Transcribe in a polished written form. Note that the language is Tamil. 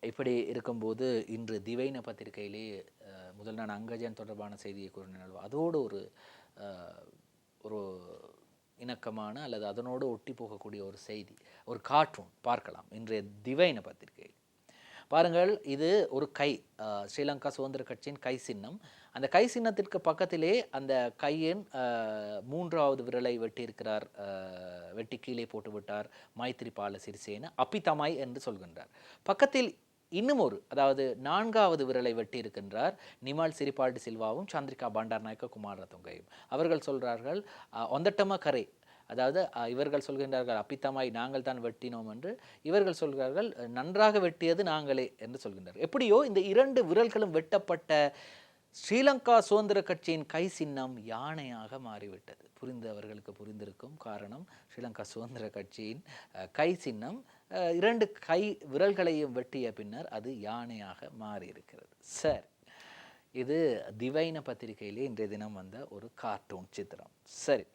இப்படி இருக்கும்போது இன்று திவைன பத்திரிகையிலே முதல் நான் அங்கஜன் தொடர்பான செய்தியை கூறினேன். அதோடு ஒரு ஒரு இணக்கமான அல்லது அதனோடு ஒட்டி போகக்கூடிய ஒரு செய்தி, ஒரு கார்ட்டூன் பார்க்கலாம் இன்றைய திவைன பத்திரிகையில். பாருங்கள், இது ஒரு கை, ஸ்ரீலங்கா சுதந்திர கட்சியின் கை சின்னம். அந்த கை சின்னத்திற்கு பக்கத்திலே அந்த கையின் மூன்றாவது விரலை வெட்டியிருக்கிறார், வெட்டி கீழே போட்டு விட்டார் மைத்திரிபால சிறிசேன. அப்பித்தமாய் என்று சொல்கின்றார். பக்கத்தில் இன்னும் ஒரு, அதாவது நான்காவது விரலை வெட்டி இருக்கின்றார் நிமால் சிறிபால்டி சில்வாவும் சந்திரிகா பண்டாரநாயக்க குமாரதுங்கையும். அவர்கள் சொல்கிறார்கள் ஒந்தட்டம கரை, அதாவது இவர்கள் சொல்கின்றார்கள் அப்பித்தமாய் நாங்கள் தான் வெட்டினோம் என்று, இவர்கள் சொல்கிறார்கள் நன்றாக வெட்டியது நாங்களே என்று சொல்கின்றார்கள். எப்படியோ இந்த இரண்டு விரல்களும் வெட்டப்பட்ட ஸ்ரீலங்கா சுதந்திர கட்சியின் கை சின்னம் யானையாக மாறிவிட்டது. புரிந்தவர்களுக்கு புரிந்திருக்கும். காரணம், ஸ்ரீலங்கா சுதந்திர கட்சியின் கை சின்னம் இரண்டு கை விரல்களையும் வெட்டிய பின்னர் அது யானையாக மாறியிருக்கிறது. சரி, இது திவைன பத்திரிகையிலே இன்றைய தினம் வந்த ஒரு கார்ட்டூன் சித்திரம். சரி.